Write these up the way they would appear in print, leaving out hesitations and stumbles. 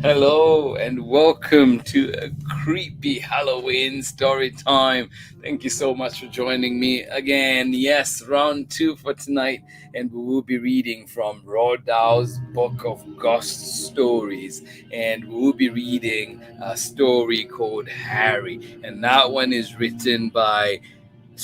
Hello and welcome to a creepy Halloween story time. Thank you so much for joining me again. Yes, round 2 for tonight, and we will be reading from Roald Dahl's book of ghost stories, and we will be reading a story called Harry, and that one is written by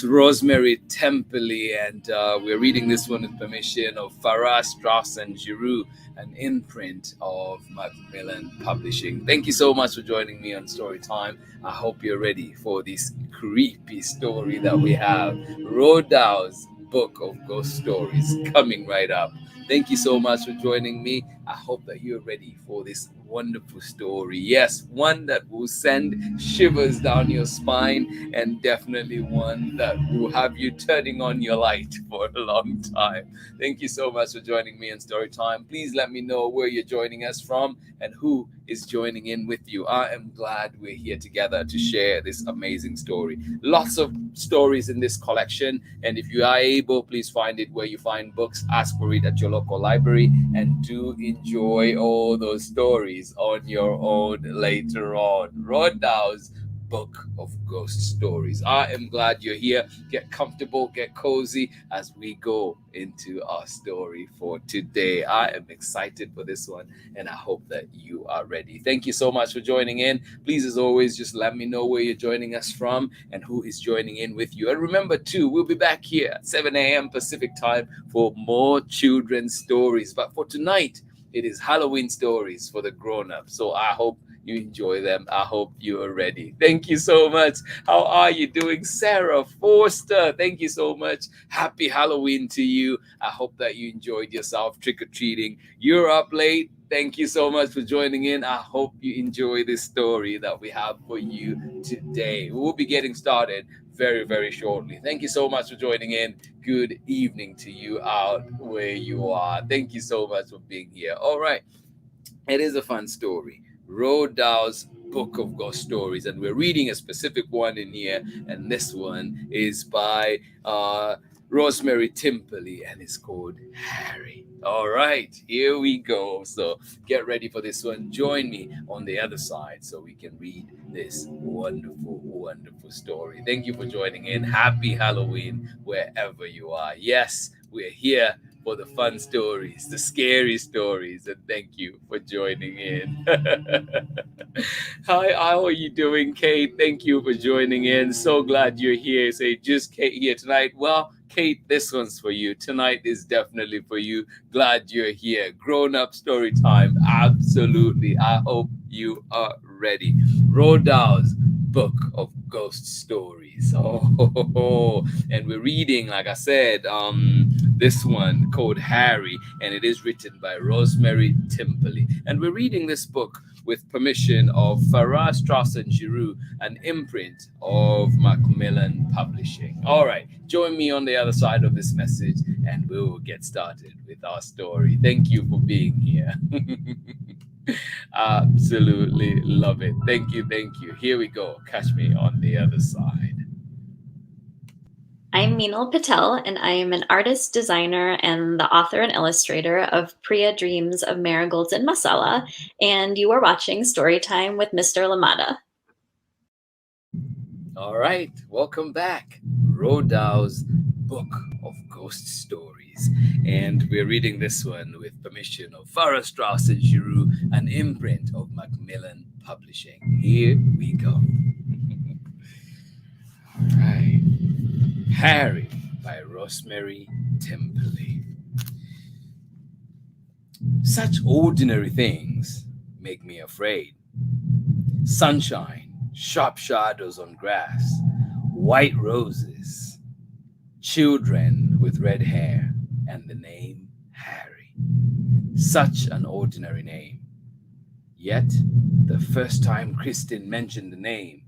Rosemary, Timperley, and we're reading this one with permission of Farrar, Strauss, and Giroux, an imprint of MacMillan Publishing. Thank you so much for joining me on Story Time. I hope you're ready for this creepy story that we have. Roald Dahl's book of ghost stories coming right up. Thank you so much for joining me. I hope that you're ready for this wonderful story. Yes, one that will send shivers down your spine, and definitely one that will have you turning on your light for a long time. Thank you so much for joining me in Story Time. Please let me know where you're joining us from and who is joining in with you. I am glad we're here together to share this amazing story. Lots of stories in this collection, and if you are able, please find it where you find books. Ask for it at your local library, and do enjoy all those stories on your own later on. Roald Dahl's book of ghost stories. I am glad you're here. Get comfortable, get cozy as we go into our story for today. I am excited for this one, and I hope that you are ready. Thank you so much for joining in. Please, as always, just let me know where you're joining us from and who is joining in with you. And remember too, we'll be back here at 7 a.m. Pacific time for more children's stories. But for tonight, it is Halloween stories for the grown-ups. So I hope you enjoy them. I hope you are ready. Thank you so much. How are you doing, Sarah Forster? Thank you so much. Happy Halloween to you. I hope that you enjoyed yourself trick-or-treating. You're up late. Thank you so much for joining in. I hope you enjoy this story that we have for you today. We'll be getting started very, very shortly. Thank you so much for joining in. Good evening to you out where you are. Thank you so much for being here. All right. It is a fun story. Roald Dahl's book of ghost stories, and we're reading a specific one in here, and this one is by Rosemary Timperley, and it's called Harry. All right, here we go. So get ready for this one. Join me on the other side so we can read this wonderful, wonderful story. Thank you for joining in. Happy Halloween wherever you are. Yes, we're here for the fun stories, the scary stories, and thank you for joining in. Hi, how are you doing, Kate? Thank you for joining in. So glad you're here. Say, just Kate here tonight. Well, Kate, this one's for you. Tonight is definitely for you. Glad you're here. Grown up story time. Absolutely. I hope you are ready. Roald Dahl's book of ghost stories. And we're reading, like I said, this one called Harry, and it is written by Rosemary Timperley. And we're reading this book with permission of Farrar, Strauss, and Giroux, an imprint of MacMillan Publishing. All right, join me on the other side of this message, and we will get started with our story. Thank you for being here. Absolutely love it. Thank you, thank you. Here we go. Catch me on the other side. I'm Meenal Patel, and I am an artist, designer, and the author and illustrator of Priya Dreams of Marigolds and Masala, and you are watching Storytime with Mr. Lamada. All right, welcome back. Roald Dahl's book of ghost stories, and we're reading this one with permission of Farrar, Strauss, and Giroux, an imprint of MacMillan Publishing. Here we go. All right. Harry by Rosemary Timperley. Such ordinary things make me afraid. Sunshine, sharp shadows on grass, white roses, children with red hair, and the name Harry. Such an ordinary name. Yet, the first time Kristin mentioned the name,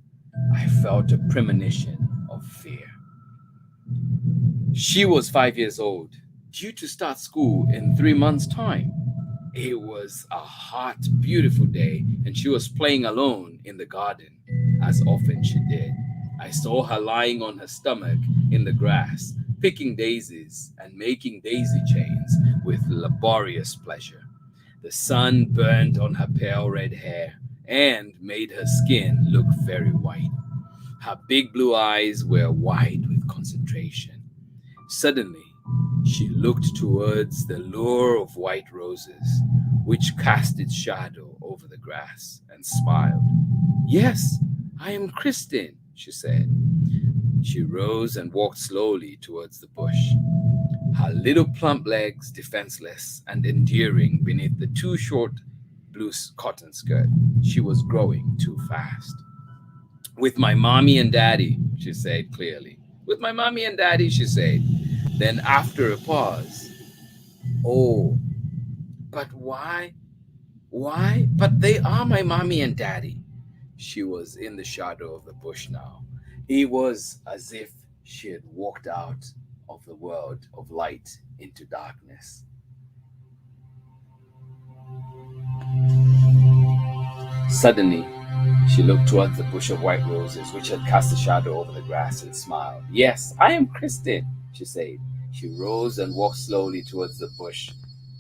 I felt a premonition of fear. She was 5 years old, due to start school in 3 months' time. It was a hot, beautiful day, and she was playing alone in the garden, as often she did. I saw her lying on her stomach in the grass, picking daisies and making daisy chains with laborious pleasure. The sun burned on her pale red hair and made her skin look very white. Her big blue eyes were wide with concentration. Suddenly, she looked towards the lure of white roses, which cast its shadow over the grass, and smiled. "Yes, I am Kristin," she said. She rose and walked slowly towards the bush, her little plump legs defenseless and enduring beneath the too short blue cotton skirt. She was growing too fast. "With my mommy and daddy," she said clearly. "With my mommy and daddy," she said. Then, after a pause, "Oh, but why? Why? But they are my mommy and daddy." She was in the shadow of the bush now. It was as if she had walked out of the world of light into darkness. Suddenly, she looked towards the bush of white roses, which had cast a shadow over the grass, and smiled. "Yes, I am Kristin," she said. She rose and walked slowly towards the bush,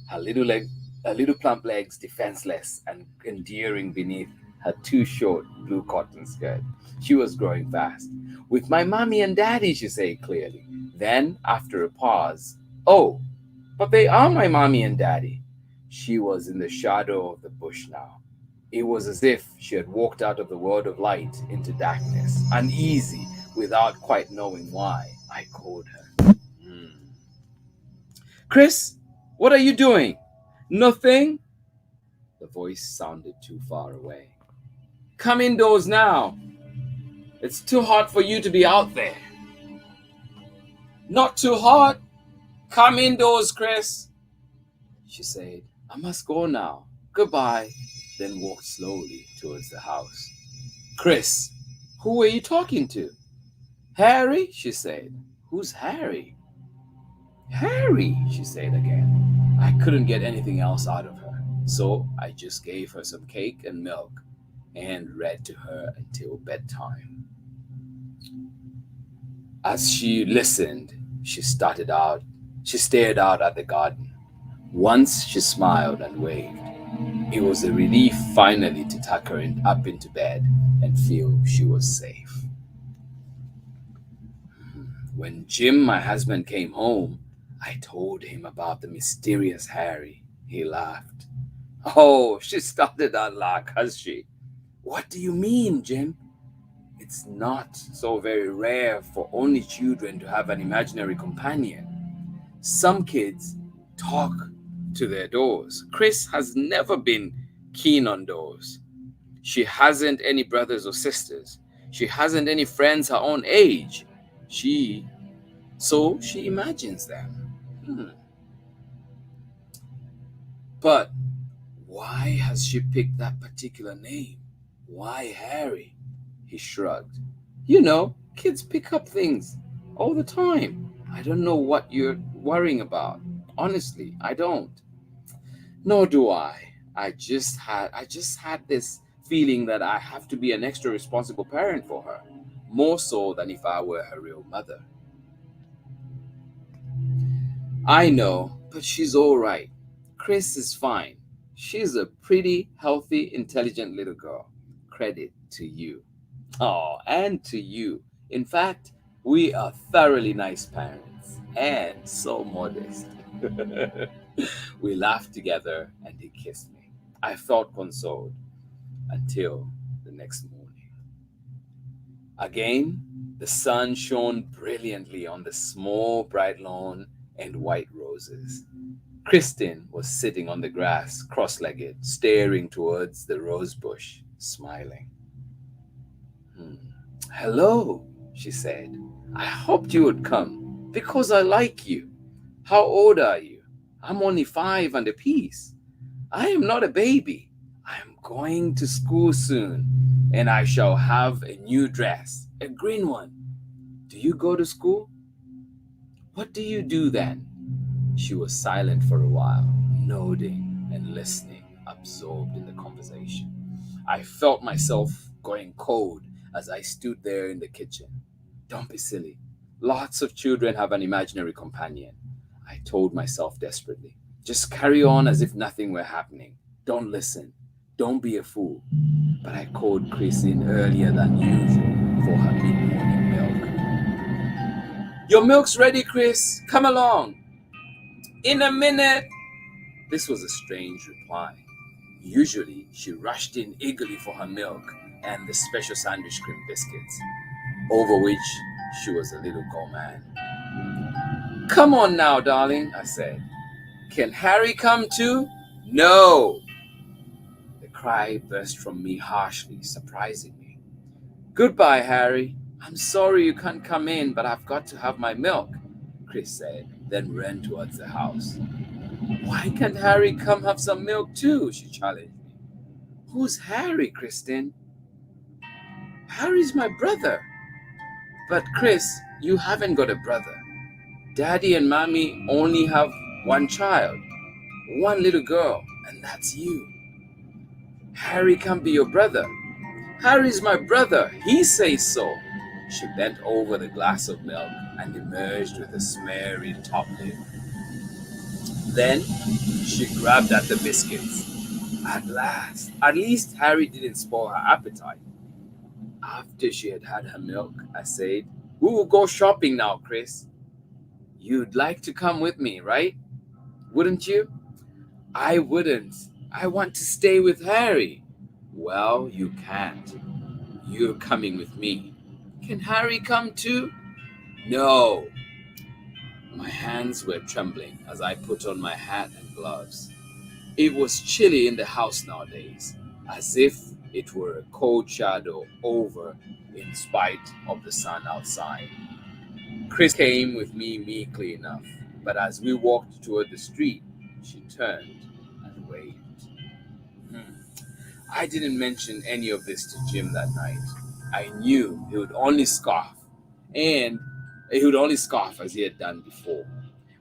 her little plump legs defenseless and enduring beneath her too short blue cotton skirt. She was growing fast. "With my mommy and daddy," she said clearly. Then, after a pause, "Oh, but they are my mommy and daddy." She was in the shadow of the bush now. It was as if she had walked out of the world of light into darkness, uneasy, without quite knowing why. I called her. "Chris, what are you doing?" "Nothing." The voice sounded too far away. "Come indoors now. It's too hot for you to be out there." "Not too hot. Come indoors, Chris," she said. "I must go now. Goodbye," then walked slowly towards the house. "Chris, who were you talking to?" "Harry," she said. "Who's Harry?" "Harry," she said again. I couldn't get anything else out of her, so I just gave her some cake and milk and read to her until bedtime. As she listened, she stared out at the garden. Once she smiled and waved. It was a relief finally to tuck her up into bed and feel she was safe. When Jim, my husband, came home, I told him about the mysterious Harry. He laughed. "Oh," she started out laugh, has she? "What do you mean, Jim?" "It's not so very rare for only children to have an imaginary companion. Some kids talk to their dolls. Chris has never been keen on dolls. She hasn't any brothers or sisters. She hasn't any friends her own age. So she imagines them. But why has she picked that particular name? Why Harry?" He shrugged. "You know, kids pick up things all the time. I don't know what you're worrying about. Honestly, I don't." "Nor do I. I just had this feeling that I have to be an extra responsible parent for her, more so than if I were her real mother." "I know, but she's all right. Chris is fine. She's a pretty, healthy, intelligent little girl. Credit to you." "Oh, and to you. In fact, we are thoroughly nice parents and so modest." We laughed together and he kissed me. I felt consoled until the next morning. Again, the sun shone brilliantly on the small, bright lawn and white roses. Kristin was sitting on the grass, cross-legged, staring towards the rose bush, smiling. "Hello," she said. "I hoped you would come because I like you." How old are you? I'm only 5 and a piece. I am not a baby. I am going to school soon, and I shall have a new dress, a green one. Do you go to school? What do you do then? She was silent for a while, nodding and listening, absorbed in the conversation. I felt myself going cold as I stood there in the kitchen. Don't be silly. Lots of children have an imaginary companion, I told myself desperately. Just carry on as if nothing were happening. Don't listen. Don't be a fool. But I called Chris in earlier than usual for her mid-morning milk. Your milk's ready, Chris. Come along. In a minute. This was a strange reply. Usually, she rushed in eagerly for her milk and the special sandwich cream biscuits, over which she was a little gourmand. Come on now, darling, I said. Can Harry come too? No! The cry burst from me harshly, surprising me. Goodbye, Harry. I'm sorry you can't come in, but I've got to have my milk, Chris said, then ran towards the house. Why can't Harry come have some milk too? She challenged me. Who's Harry, Kristen? Harry's my brother. But Chris, you haven't got a brother. Daddy and Mommy only have one child, one little girl, and that's you. Harry can't be your brother. Harry's my brother. He says so. She bent over the glass of milk and emerged with a smeary top lid. Then she grabbed at the biscuits. At last, at least Harry didn't spoil her appetite. After she had had her milk, I said, We will go shopping now, Chris. You'd like to come with me, right? Wouldn't you? I wouldn't. I want to stay with Harry. Well, you can't. You're coming with me. Can Harry come too? No. My hands were trembling as I put on my hat and gloves. It was chilly in the house nowadays, as if it were a cold shadow over in spite of the sun outside. Chris came with me meekly enough, but as we walked toward the street, she turned and waved. I didn't mention any of this to Jim that night. I knew he would only scoff, and he would only scoff as he had done before.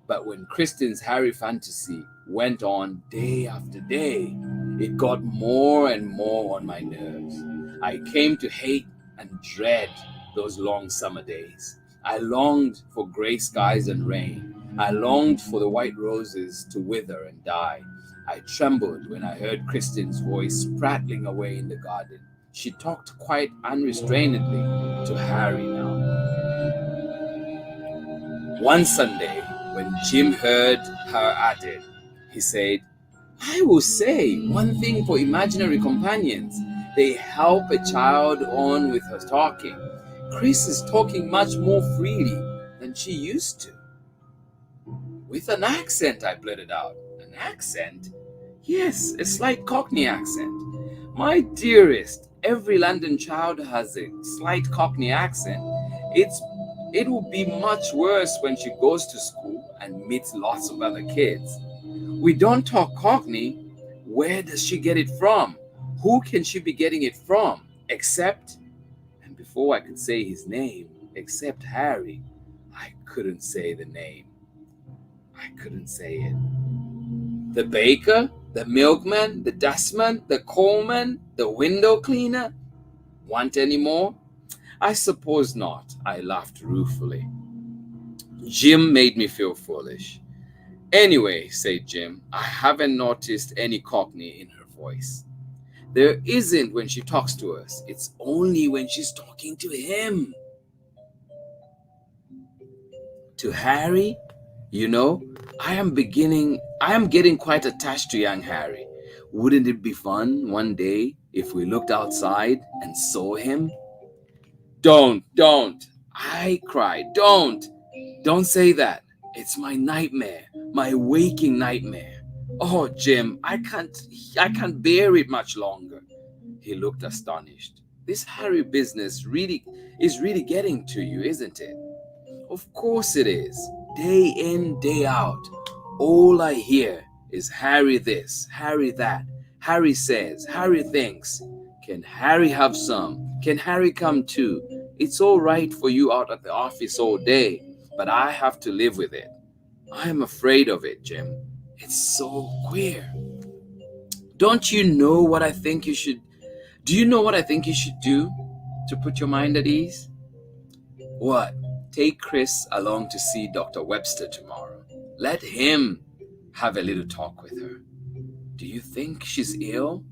But when Kristen's Harry fantasy went on day after day, it got more and more on my nerves. I came to hate and dread those long summer days. I longed for gray skies and rain. I longed for the white roses to wither and die. I trembled when I heard Kristen's voice prattling away in the garden. She talked quite unrestrainedly to Harry now. One Sunday, when Jim heard her at it, he said, I will say one thing for imaginary companions. They help a child on with her talking. Chris is talking much more freely than she used to. With an accent, I blurted out. An accent? Yes, a slight Cockney accent. My dearest, every London child has a slight Cockney accent. It will be much worse when she goes to school and meets lots of other kids. We don't talk Cockney. Where does she get it from? Who can she be getting it from? Except, and before I could say his name, except Harry, I couldn't say the name. I couldn't say it. The baker, the milkman, the dustman, the coalman, the window cleaner. Want any more? I suppose not, I laughed ruefully. Jim made me feel foolish. Anyway, said Jim, I haven't noticed any Cockney in her voice. There isn't when she talks to us. It's only when she's talking to him. To Harry? You know, I am getting quite attached to young Harry. Wouldn't it be fun one day if we looked outside and saw him? Don't, I cried, don't say that. It's my nightmare, my waking nightmare. Oh, Jim, I can't bear it much longer. He looked astonished. This Harry business is really getting to you, isn't it? Of course it is. day in, day out, all I hear is Harry this, Harry that. Harry says, Harry thinks. Can Harry have some? Can Harry come too? It's all right for you out at the office all day, but I have to live with it. I am afraid of it, Jim. It's so queer. Don't you know what I think you should Do you know what I think you should do to put your mind at ease? What? Take Chris along to see Dr. Webster tomorrow. Let him have a little talk with her. Do you think she's ill?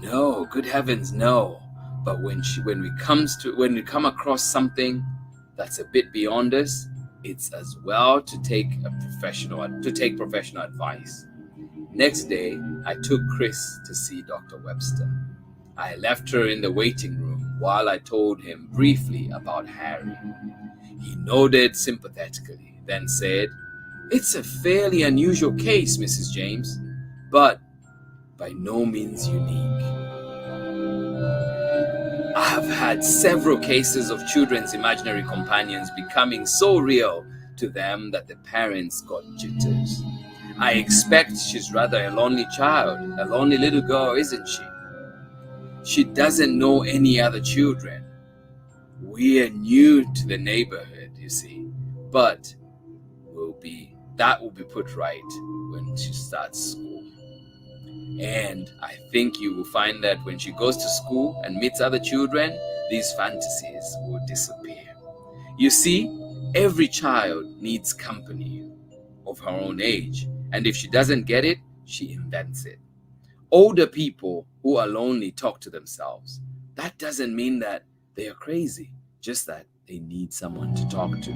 No, good heavens, no. But when we come across something that's a bit beyond us, it's as well to take professional advice. Next day, I took Chris to see Dr. Webster. I left her in the waiting room while I told him briefly about Harry. He nodded sympathetically, then said, "It's a fairly unusual case, Mrs. James, but by no means unique. I have had several cases of children's imaginary companions becoming so real to them that the parents got jitters. I expect she's rather a lonely child, a lonely little girl, isn't she? She doesn't know any other children. We're new to the neighborhood, you see, but that will be put right when she starts school. And I think you will find that when she goes to school and meets other children, these fantasies will disappear. You see, every child needs company of her own age, and if she doesn't get it, she invents it. Older people who are lonely talk to themselves. That doesn't mean that they are crazy, just that they need someone to talk to.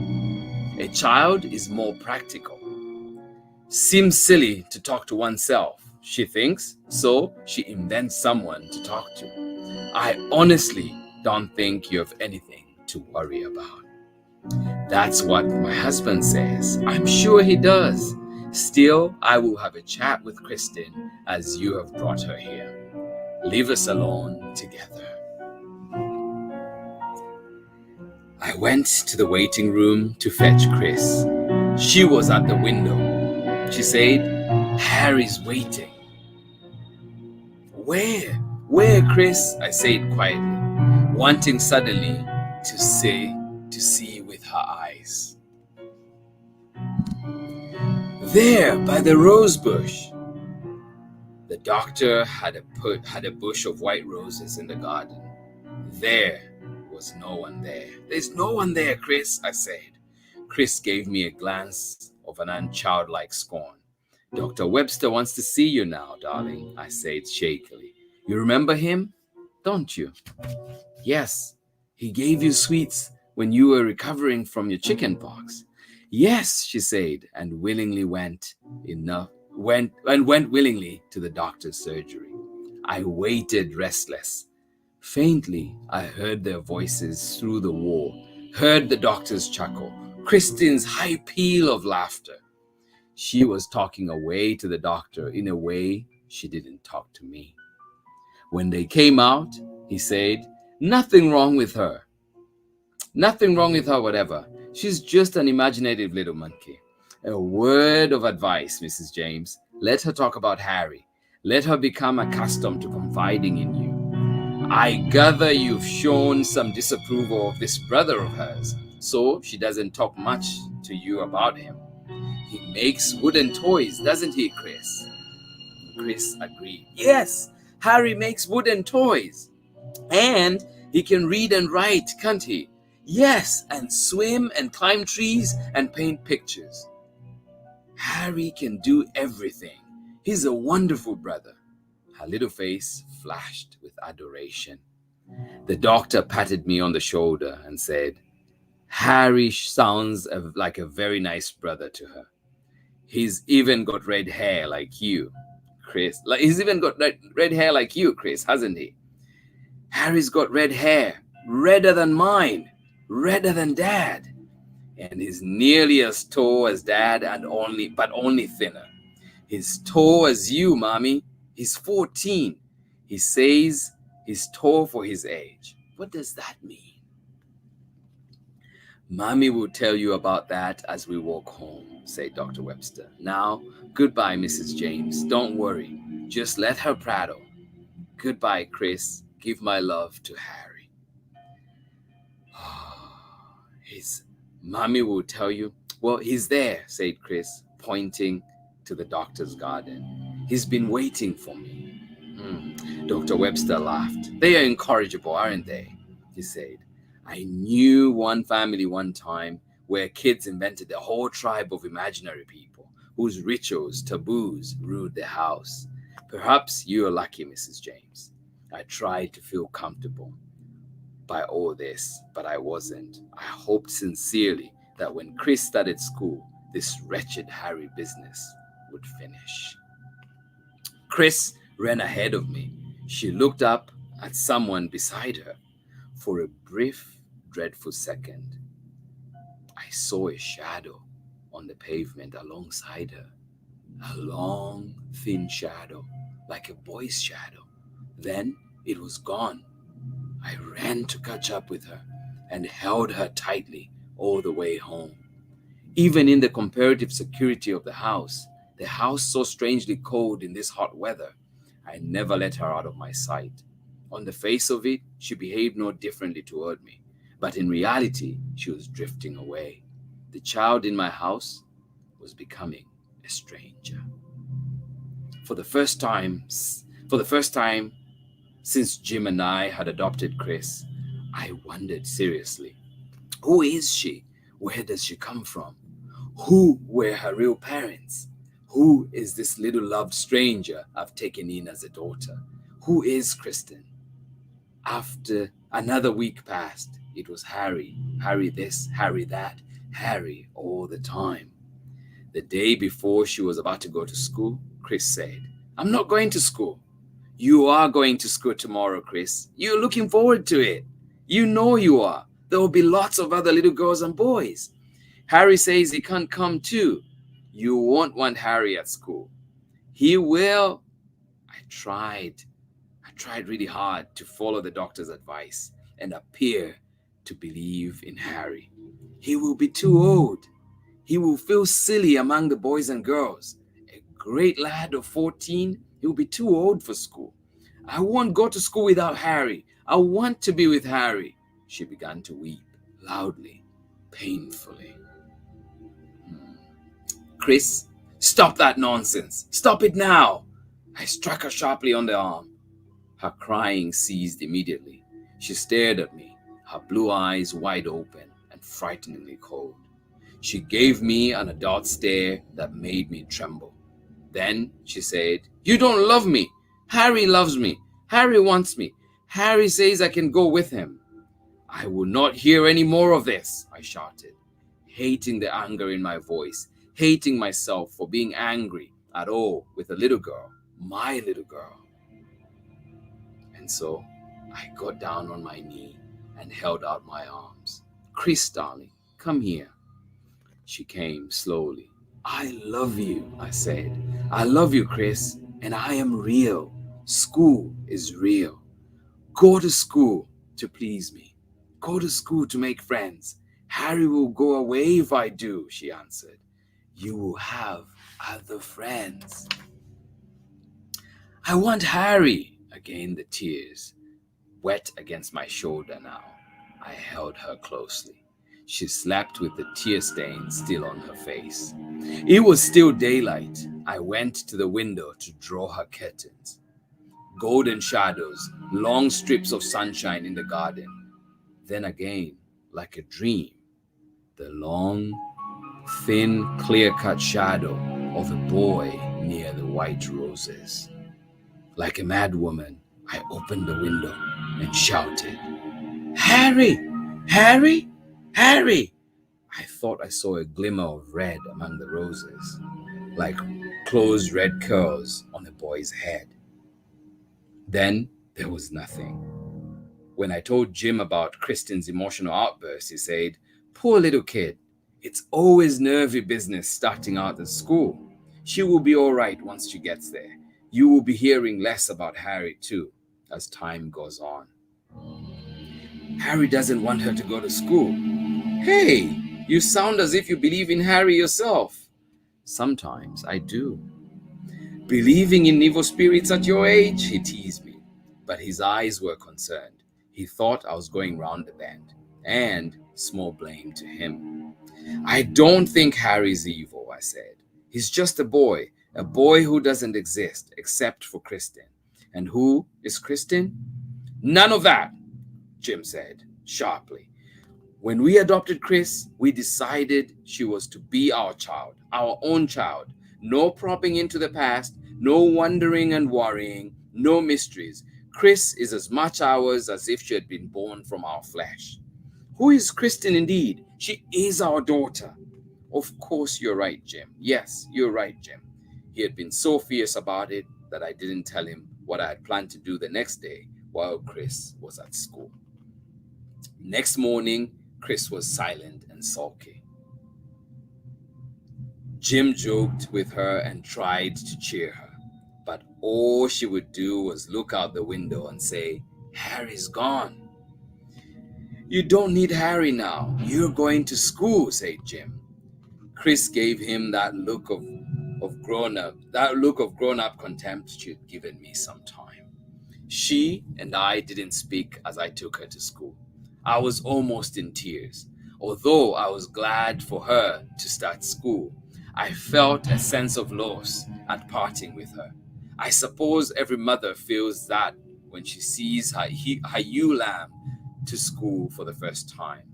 A child is more practical. Seems silly to talk to oneself, she thinks, so she invents someone to talk to. I honestly don't think you have anything to worry about. That's what my husband says. I'm sure he does. Still, I will have a chat with Kristen as you have brought her here. Leave us alone together. I went to the waiting room to fetch Chris. She was at the window. She said, "Harry's waiting." Where? Where, Chris? I said quietly, wanting suddenly to see with her eyes. There, by the rose bush. The doctor had a bush of white roses in the garden. There was no one there. There's no one there, Chris, I said. Chris gave me a glance of an unchildlike scorn. Dr. Webster wants to see you now, darling, I said shakily. You remember him, don't you? Yes, he gave you sweets when you were recovering from your chicken pox. Yes, she said, and went willingly to the doctor's surgery. I waited restless. Faintly, I heard their voices through the wall, heard the doctor's chuckle, Kristen's high peal of laughter. She was talking away to the doctor in a way she didn't talk to me. When they came out, he said, Nothing wrong with her, whatever. She's just an imaginative little monkey. A word of advice, Mrs. James. Let her talk about Harry. Let her become accustomed to confiding in you. I gather you've shown some disapproval of this brother of hers, so she doesn't talk much to you about him. He makes wooden toys, doesn't he, Chris? Chris agreed. Yes, Harry makes wooden toys. And he can read and write, can't he? Yes, and swim and climb trees and paint pictures. Harry can do everything. He's a wonderful brother. Her little face flashed with adoration. The doctor patted me on the shoulder and said, Harry sounds like a very nice brother to her. He's even got red hair like you, Chris. He's even got red hair like you, Chris, hasn't he? Harry's got red hair, redder than mine, redder than Dad. And he's nearly as tall as Dad but only thinner. He's tall as you, Mommy. He's 14. He says he's tall for his age. What does that mean? Mommy will tell you about that as we walk home, said Dr. Webster. Now, goodbye, Mrs. James. Don't worry. Just let her prattle. Goodbye, Chris. Give my love to Harry. His mommy will tell you. Well, he's there, said Chris, pointing to the doctor's garden. He's been waiting for me. Dr. Webster laughed. They are incorrigible, aren't they? He said. I knew one family one time where kids invented a whole tribe of imaginary people whose rituals, taboos, ruled their house. Perhaps you're lucky, Mrs. James. I tried to feel comfortable by all this, but I wasn't. I hoped sincerely that when Chris started school, this wretched Harry business would finish. Chris ran ahead of me. She looked up at someone beside her. For a brief, dreadful second, I saw a shadow on the pavement alongside her. A long, thin shadow, like a boy's shadow. Then it was gone. I ran to catch up with her and held her tightly all the way home. Even in the comparative security of the house so strangely cold in this hot weather, I never let her out of my sight. On the face of it, she behaved no differently toward me, but in reality, she was drifting away. The child in my house was becoming a stranger. For the first time since Jim and I had adopted Chris, I wondered seriously, who is she? Where does she come from? Who were her real parents? Who is this little loved stranger I've taken in as a daughter? Who is Kristen? After another week passed, it was Harry. Harry this, Harry that, Harry all the time. The day before she was about to go to school, Chris said, I'm not going to school. You are going to school tomorrow, Chris. You're looking forward to it. You know you are. There will be lots of other little girls and boys. Harry says he can't come too. You won't want Harry at school. He will. I tried really hard to follow the doctor's advice and appear to believe in Harry. He will be too old. He will feel silly among the boys and girls. A great lad of 14, he will be too old for school. I won't go to school without Harry. I want to be with Harry. She began to weep loudly, painfully. Chris, stop that nonsense. Stop it now. I struck her sharply on the arm. Her crying ceased immediately. She stared at me, her blue eyes wide open and frighteningly cold. She gave me an adult stare that made me tremble. Then she said, You don't love me. Harry loves me. Harry wants me. Harry says I can go with him. I will not hear any more of this, I shouted, hating the anger in my voice, hating myself for being angry at all with a little girl, my little girl. And so I got down on my knee and held out my arms. Chris, darling, come here. She came slowly. I love you, I said. I love you, Chris, and I am real. School is real. Go to school to please me. Go to school to make friends. Harry will go away if I do, she answered. You will have other friends. I want Harry. Again the tears, wet against my shoulder now. I held her closely. She slept with the tear stain still on her face. It was still daylight. I went to the window to draw her curtains. Golden shadows, long strips of sunshine in the garden. Then again, like a dream, the long, thin, clear-cut shadow of a boy near the white roses. Like a mad woman, I opened the window and shouted, Harry! Harry! Harry! I thought I saw a glimmer of red among the roses, like closed red curls on a boy's head. Then there was nothing. When I told Jim about Kristen's emotional outburst, he said, Poor little kid. It's always nervy business starting out at school. She will be all right once she gets there. You will be hearing less about Harry too, as time goes on. Harry doesn't want her to go to school. Hey, you sound as if you believe in Harry yourself. Sometimes I do. Believing in evil spirits at your age? He teased me. But his eyes were concerned. He thought I was going round the bend. And small blame to him. I don't think Harry's evil, I said. He's just a boy who doesn't exist except for Kristen. And who is Kristen? None of that, Jim said sharply. When we adopted Chris, we decided she was to be our child, our own child. No propping into the past, no wondering and worrying, no mysteries. Chris is as much ours as if she had been born from our flesh. Who is Kristen indeed? She is our daughter. Of course you're right, Jim. Yes, you're right, Jim. He had been so fierce about it that I didn't tell him what I had planned to do the next day while Chris was at school. Next morning, Chris was silent and sulky. Jim joked with her and tried to cheer her, but all she would do was look out the window and say, "Harry's gone." "You don't need Harry now. You're going to school," said Jim. Chris gave him that look of grown up contempt she'd given me some time. She and I didn't speak as I took her to school. I was almost in tears. Although I was glad for her to start school, I felt a sense of loss at parting with her. I suppose every mother feels that when she sees her ewe lamb to school for the first time.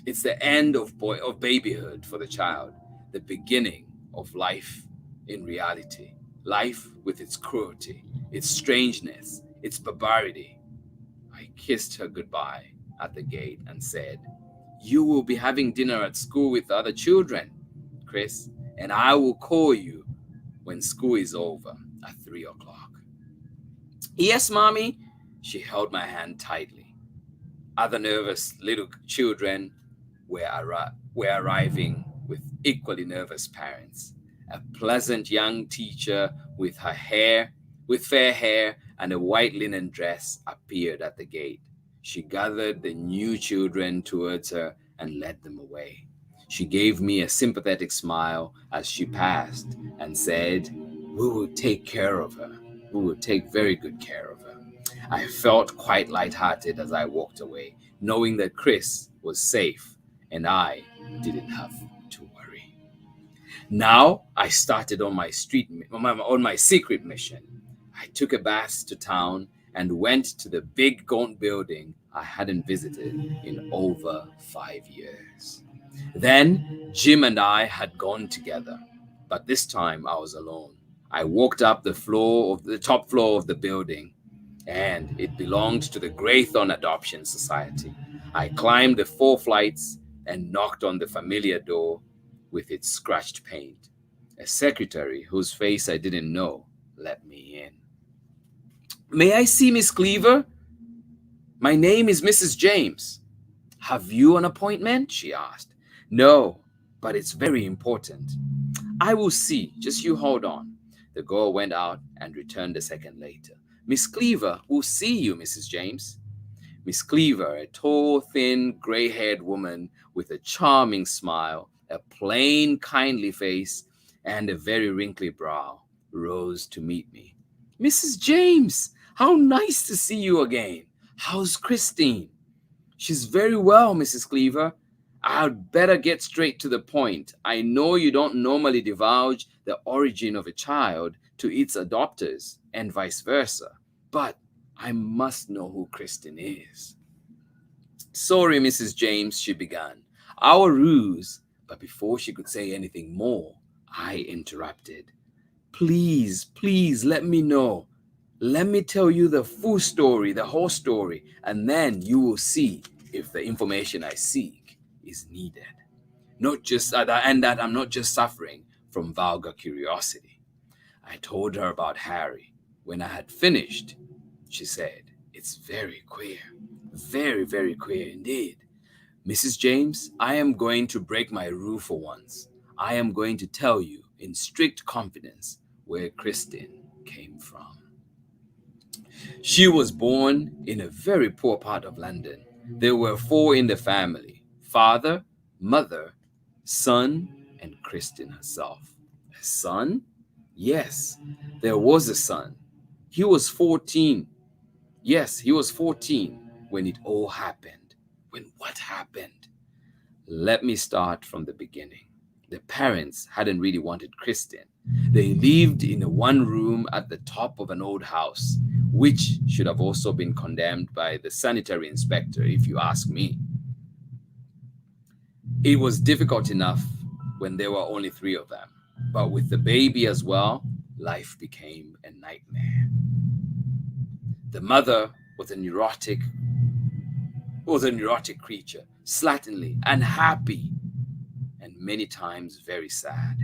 It's the end of babyhood for the child, the beginning of life in reality. Life with its cruelty, its strangeness, its barbarity. I kissed her goodbye at the gate and said, "You will be having dinner at school with the other children, Chris, and I will call you when school is over at 3 o'clock." "Yes, Mommy." She held my hand tightly. Other nervous little children were arriving with equally nervous parents. A pleasant young teacher with fair hair and a white linen dress appeared at the gate. She gathered the new children towards her and led them away. She gave me a sympathetic smile as she passed and said, "We will take care of her. We will take very good care of her." I felt quite lighthearted as I walked away, knowing that Chris was safe and I didn't have to worry. Now I started on my secret mission. I took a bus to town and went to the big gaunt building I hadn't visited in over 5 years. Then Jim and I had gone together, but this time I was alone. I walked up the top floor of the building, and it belonged to the Graythorn Adoption Society. I climbed the 4 flights and knocked on the familiar door with its scratched paint. A secretary, whose face I didn't know, let me in. "May I see Miss Cleaver? My name is Mrs. James." "Have you an appointment?" she asked. "No, but it's very important." "I will see. Just you hold on." The girl went out and returned a second later. "Miss Cleaver will see you, Mrs. James." Miss Cleaver, a tall, thin, gray-haired woman with a charming smile, a plain, kindly face, and a very wrinkly brow, rose to meet me. "Mrs. James, how nice to see you again. How's Christine?" "She's very well, Mrs. Cleaver. I'd better get straight to the point. I know you don't normally divulge the origin of a child to its adopters and vice versa, but I must know who Kristen is." "Sorry, Mrs. James," she began. "Our ruse," but before she could say anything more, I interrupted. Please, let me know. Let me tell you the full story, the whole story, and then you will see if the information I seek is needed. And that I'm not just suffering from vulgar curiosity." I told her about Harry. When I had finished, she said, "It's very queer. Very, very queer indeed. Mrs. James, I am going to break my rule for once. I am going to tell you in strict confidence where Kristen came from. She was born in a very poor part of London. There were 4 in the family: father, Mother, son, and Kristen herself. A son? Yes, there was a son. He was 14. Yes, he was 14 when it all happened. When what happened? Let me start from the beginning. The parents hadn't really wanted Kristen. They lived in a one room at the top of an old house, which should have also been condemned by the sanitary inspector, if you ask me. It was difficult enough when there were only three of them, but with the baby as well, life became a nightmare. The mother was a neurotic creature, slatternly, unhappy, and many times very sad.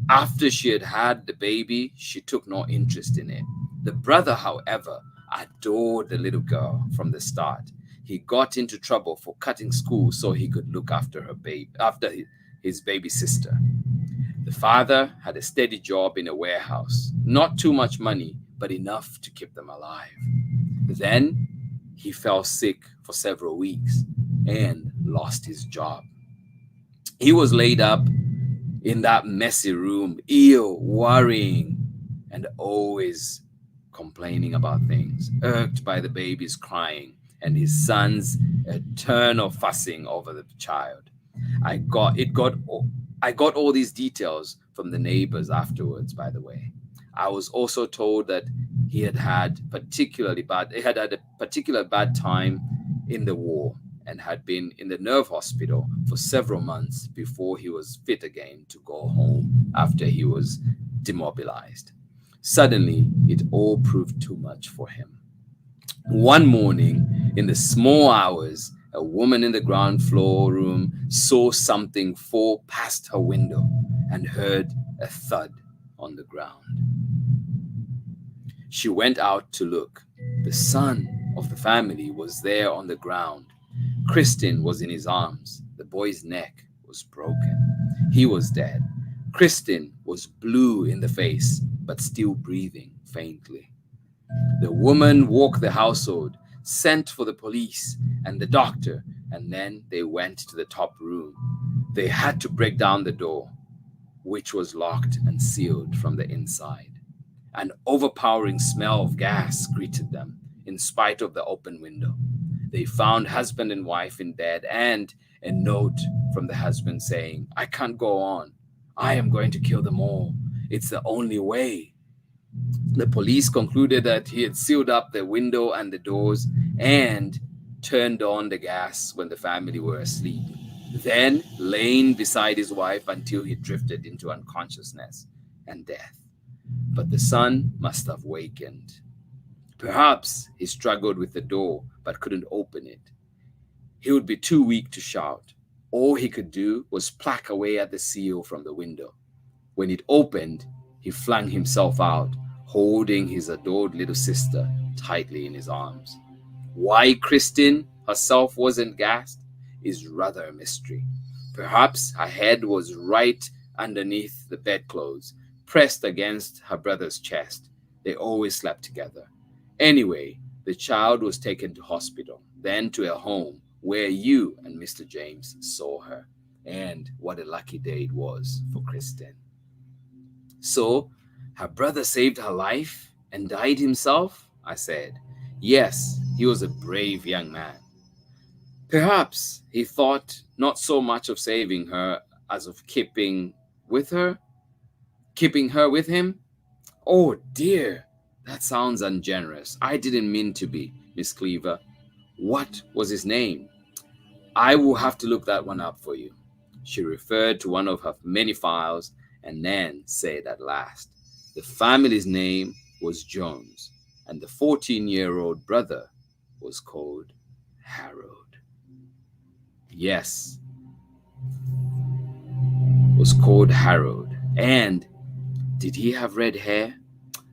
After she had had the baby, she took no interest in it. The brother, however, adored the little girl from the start. He got into trouble for cutting school so he could look after his baby sister. The father had a steady job in a warehouse, not too much money, but enough to keep them alive. Then he fell sick for several weeks and lost his job. He was laid up in that messy room, ill, worrying, and always complaining about things, irked by the baby's crying and his son's eternal fussing over the child. I got all these details from the neighbors afterwards, by the way. I was also told that he had a particular bad time in the war and had been in the nerve hospital for several months before he was fit again to go home after he was demobilized. Suddenly, it all proved too much for him. One morning, in the small hours, a woman in the ground floor room saw something fall past her window and heard a thud on the ground. She went out to look. The son of the family was there on the ground. Kristen was in his arms. The boy's neck was broken. He was dead. Kristen was blue in the face, but still breathing faintly. The woman woke the household, sent for the police and the doctor, and then they went to the top room. They had to break down the door, which was locked and sealed from the inside. An overpowering smell of gas greeted them, in spite of the open window. They found husband and wife in bed and a note from the husband saying, "I can't go on. I am going to kill them all. It's the only way." The police concluded that he had sealed up the window and the doors and turned on the gas when the family were asleep, then lain beside his wife until he drifted into unconsciousness and death. But the son must have wakened. Perhaps he struggled with the door but couldn't open it. He would be too weak to shout. All he could do was pluck away at the seal from the window. When it opened, he flung himself out, holding his adored little sister tightly in his arms. Why Kristen herself wasn't gassed is rather a mystery. Perhaps her head was right underneath the bedclothes, pressed against her brother's chest. They always slept together. Anyway, the child was taken to hospital, then to a home where you and Mr. James saw her. And what a lucky day it was for Kristen. So, her brother saved her life and died himself? I said. Yes, he was a brave young man. Perhaps he thought not so much of saving her as of keeping her with him. Oh dear, that sounds ungenerous. I didn't mean to be, Miss Cleaver. What was his name? I will have to look that one up for you. She referred to one of her many files and then said at last, the family's name was Jones, and the 14-year-old brother was called Harold. Yes, was called Harold. And did he have red hair?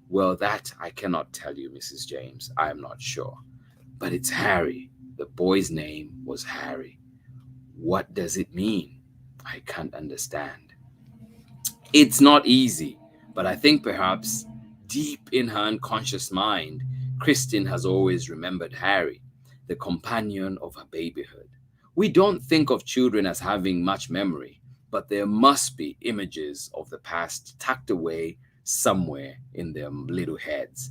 Well, that I cannot tell you, Mrs. James. I am not sure. But it's Harry. The boy's name was Harry. What does it mean? I can't understand. It's not easy, but I think perhaps deep in her unconscious mind, Kristen has always remembered Harry, the companion of her babyhood. We don't think of children as having much memory, but there must be images of the past tucked away somewhere in their little heads.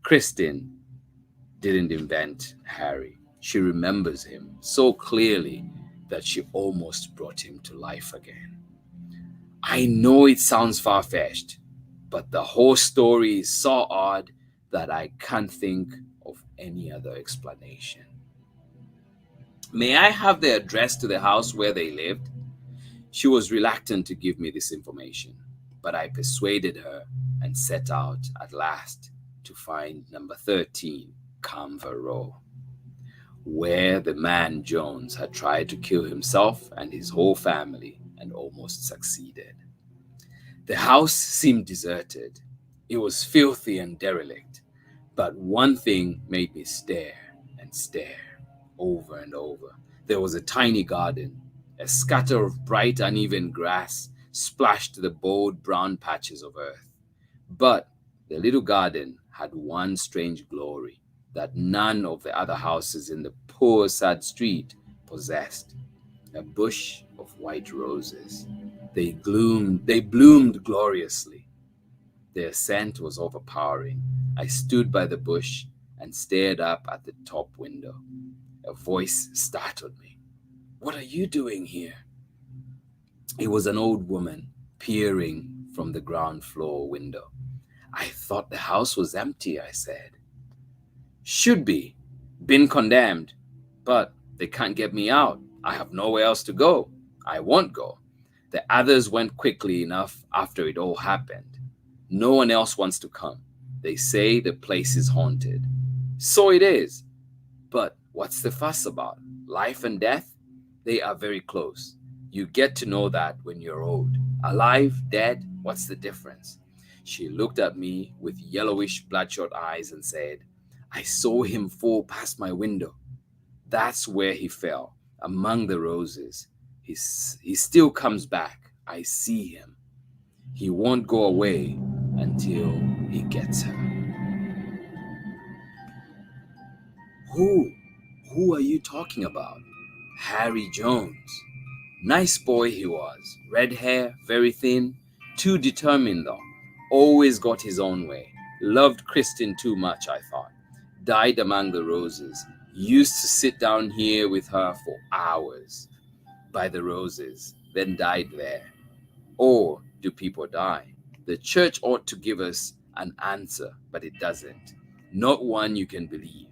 Kristen didn't invent Harry. She remembers him so clearly that she almost brought him to life again. I know it sounds far fetched, but the whole story is so odd that I can't think of any other explanation. May I have the address to the house where they lived? She was reluctant to give me this information, but I persuaded her and set out at last to find number 13, Camver Row, where the man Jones had tried to kill himself and his whole family and almost succeeded. The house seemed deserted. It was filthy and derelict, but one thing made me stare and stare over and over. There was a tiny garden. A scatter of bright, uneven grass splashed the bold brown patches of earth. But the little garden had one strange glory that none of the other houses in the poor, sad street possessed: a bush of white roses. They bloomed gloriously. Their scent was overpowering. I stood by the bush and stared up at the top window. A voice startled me. "What are you doing here?" It was an old woman peering from the ground floor window. "I thought the house was empty," I said. "Should be. Been condemned. But they can't get me out. I have nowhere else to go. I won't go. The others went quickly enough after it all happened. No one else wants to come. They say the place is haunted." "So it is. But what's the fuss about? Life and death? They are very close. You get to know that when you're old. Alive, dead, what's the difference?" She looked at me with yellowish, bloodshot eyes and said, "I saw him fall past my window. That's where he fell, among the roses. He still comes back. I see him. He won't go away until he gets her." Who are you talking about?" "Harry Jones. Nice boy he was. Red hair, very thin. Too determined though. Always got his own way. Loved Kristen too much, I thought. Died among the roses. Used to sit down here with her for hours by the roses, then died there. Or do people die? The church ought to give us an answer, but it doesn't. Not one you can believe.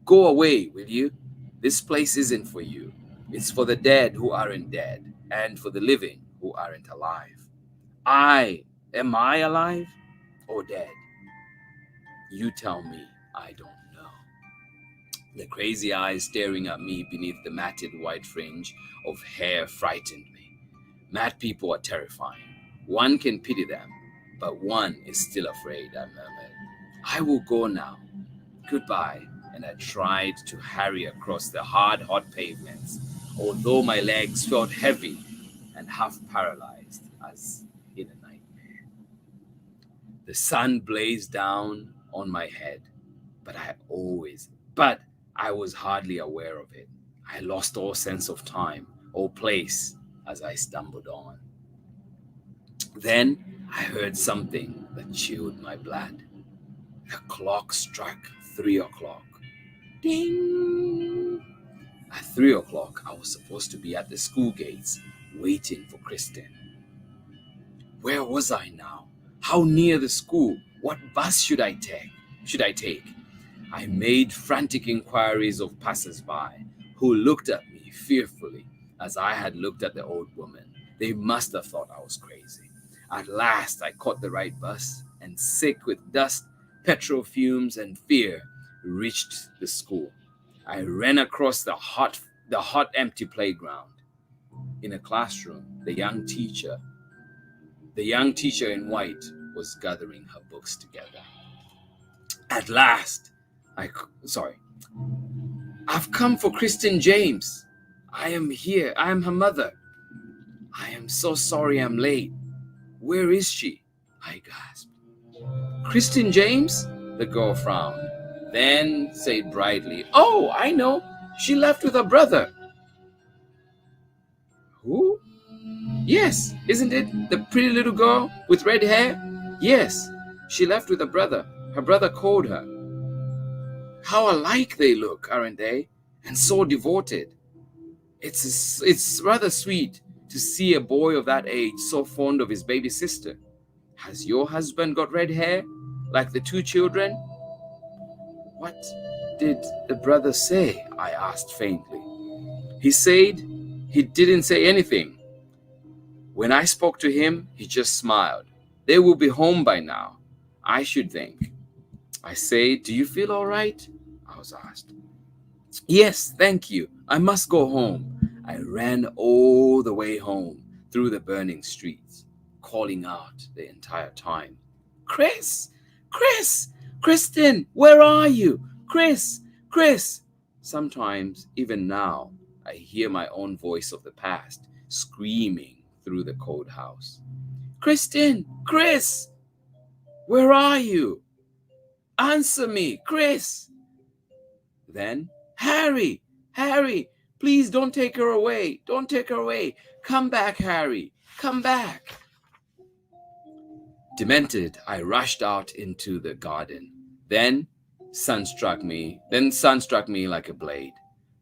Go away, will you? This place isn't for you. It's for the dead who aren't dead, and for the living who aren't alive. Am I alive or dead? You tell me. I don't know. The crazy eyes staring at me beneath the matted white fringe of hair frightened me. Mad people are terrifying. One can pity them, but one is still afraid, I murmured. "I will go now. Goodbye." And I tried to hurry across the hard, hot pavements, although my legs felt heavy and half paralyzed as in a nightmare. The sun blazed down on my head, but I was hardly aware of it. I lost all sense of time or place as I stumbled on. Then I heard something that chilled my blood. The clock struck 3 o'clock. Ding! At 3 o'clock, I was supposed to be at the school gates, waiting for Kristen. Where was I now? How near the school? What bus should I take? I made frantic inquiries of passers-by, who looked at me fearfully, as I had looked at the old woman. They must have thought I was crazy. At last, I caught the right bus, and sick with dust, petrol fumes, and fear, reached the school. I ran across the hot, empty playground. In a classroom, the young teacher in white was gathering her books together. At last, "I've come for Kristen James. I am here. I am her mother. I am so sorry I'm late. Where is she?" I gasped. "Kristen James?" The girl frowned, then said brightly, "Oh, I know. She left with her brother." Yes, isn't it? The pretty little girl with red hair? Yes, she left with her brother. Her brother called her. How alike they look, aren't they? And so devoted. It's rather sweet to see a boy of that age so fond of his baby sister. Has your husband got red hair, like the two children? What did the brother say? I asked faintly. He said he didn't say anything. When I spoke to him, he just smiled. They will be home by now, I should think. I said, do you feel all right? I was asked. Yes, thank you. I must go home. I ran all the way home through the burning streets, calling out the entire time. Chris! Chris! Kristen, where are you? Chris! Chris! Sometimes, even now, I hear my own voice of the past screaming through the cold house. Kristen! Chris! Where are you? Answer me, Chris! Then, Harry! Harry! Please don't take her away! Don't take her away! Come back, Harry! Come back! Demented, I rushed out into the garden. Then sun struck me like a blade.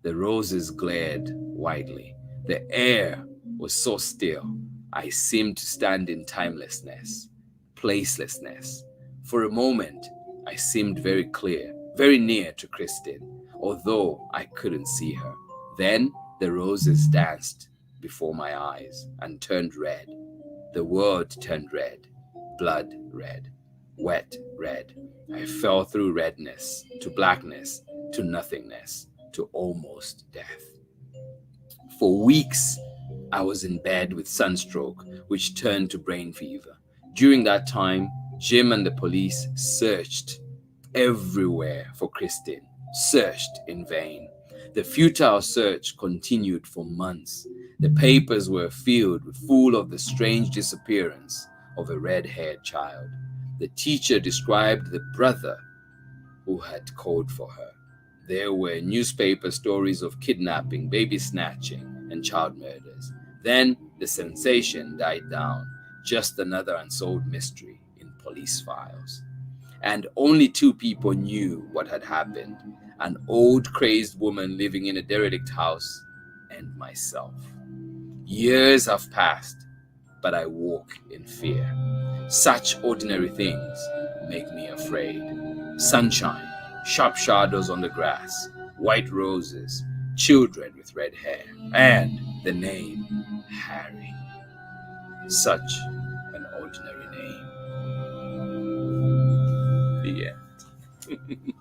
The roses glared widely. The air was so still. I seemed to stand in timelessness, placelessness. For a moment, I seemed very clear, very near to Kristen, although I couldn't see her. Then the roses danced before my eyes and turned red. The world turned red, blood red, wet red. I fell through redness, to blackness, to nothingness, to almost death. For weeks, I was in bed with sunstroke, which turned to brain fever. During that time, Jim and the police searched everywhere for Kristen, searched in vain. The futile search continued for months. The papers were full of the strange disappearance of a red-haired child. The teacher described the brother who had called for her. There were newspaper stories of kidnapping, baby snatching, and child murders. Then the sensation died down, just another unsolved mystery in police files. And only two people knew what had happened: an old crazed woman living in a derelict house and myself. Years have passed, but I walk in fear. Such ordinary things make me afraid. Sunshine, sharp shadows on the grass, white roses, children with red hair, and the name Harry. Such an ordinary name. The end.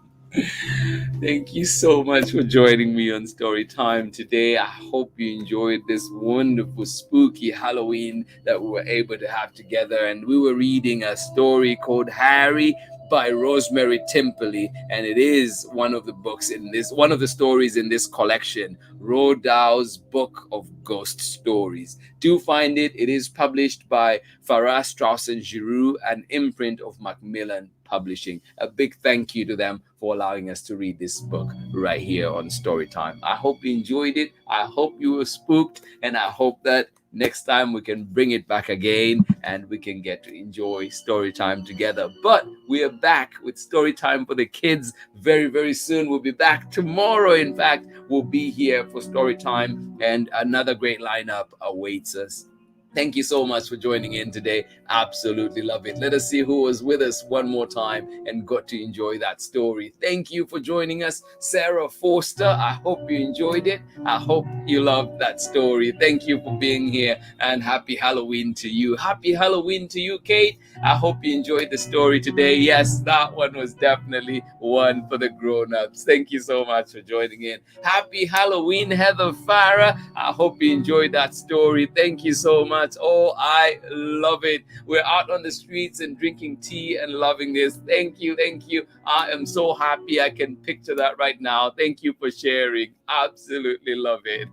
Thank you so much for joining me on Story Time today. I hope you enjoyed this wonderful, spooky Halloween that we were able to have together. And we were reading a story called Harry by Rosemary Timperley, and it is one of the stories in this collection, Roald Dahl's Book of Ghost Stories. Do find it. It is published by Farrar, Strauss, and Giroux, an imprint of MacMillan Publishing. A big thank you to them for allowing us to read this book right here on Storytime. I hope you enjoyed it. I hope you were spooked, and I hope that next time we can bring it back again and we can get to enjoy Storytime together. But we are back with Storytime for the kids very, very soon. We'll be back tomorrow. In fact, we'll be here for Storytime, and another great lineup awaits us. Thank you so much for joining in today. Absolutely love it. Let us see who was with us one more time and got to enjoy that story. Thank you for joining us, Sarah Forster. I hope you enjoyed it. I hope you loved that story. Thank you for being here, and happy Halloween to you. Happy Halloween to you, Kate. I hope you enjoyed the story today. Yes, that one was definitely one for the grown-ups. Thank you so much for joining in. Happy Halloween, Heather Farrar. I hope you enjoyed that story. Thank you so much. Oh, I love it. We're out on the streets and drinking tea and loving this. Thank you. Thank you. I am so happy. I can picture that right now. Thank you for sharing. Absolutely love it.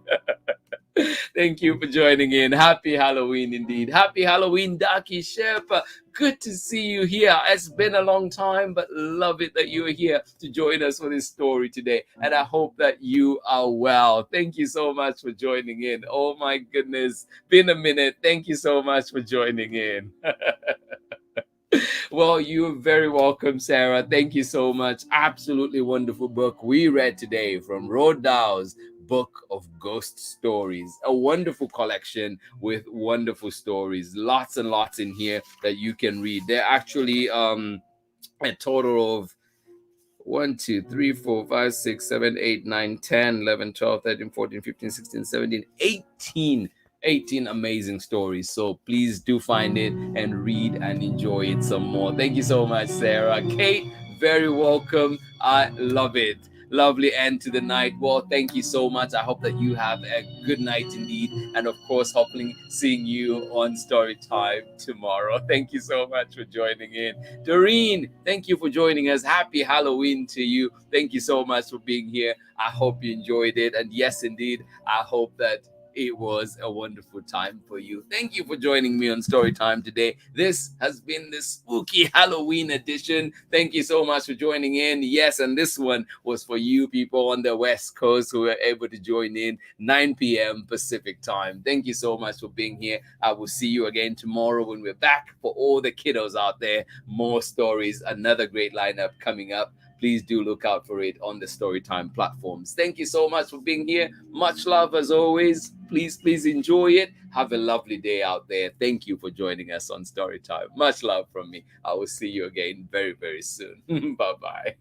Thank you for joining in. Happy Halloween indeed. Happy Halloween, Daki Shep. Good to see you here. It's been a long time, but love it that you are here to join us for this story today. And I hope that you are well. Thank you so much for joining in. Oh my goodness, been a minute. Thank you so much for joining in. Well, you're very welcome, Sarah. Thank you so much. Absolutely wonderful book we read today from Roald Dahl's Book of Ghost Stories. A wonderful collection with wonderful stories. Lots and lots in here that you can read. They're actually a total of 1, 2, 3, 4, 5, 6, 7, 8, 9, 10, 11, 12, 13, 14, 15, 16, 17, 18 amazing stories. So please do find it and read and enjoy it some more. Thank you so much, Sarah. Kate, very welcome. I love it. Lovely end to the night. Well, thank you so much. I hope that you have a good night indeed. And of course, hopefully seeing you on Story Time tomorrow. Thank you so much for joining in. Doreen, thank you for joining us. Happy Halloween to you. Thank you so much for being here. I hope you enjoyed it. And yes, indeed, I hope that it was a wonderful time for you. Thank you for joining me on Storytime today. This has been the spooky Halloween edition. Thank you so much for joining in. Yes, and this one was for you people on the West Coast who were able to join in 9 p.m. Pacific time. Thank you so much for being here. I will see you again tomorrow when we're back. For all the kiddos out there, more stories, another great lineup coming up. Please do look out for it on the Storytime platforms. Thank you so much for being here. Much love as always. Please enjoy it. Have a lovely day out there. Thank you for joining us on Storytime. Much love from me. I will see you again very, very soon. Bye-bye.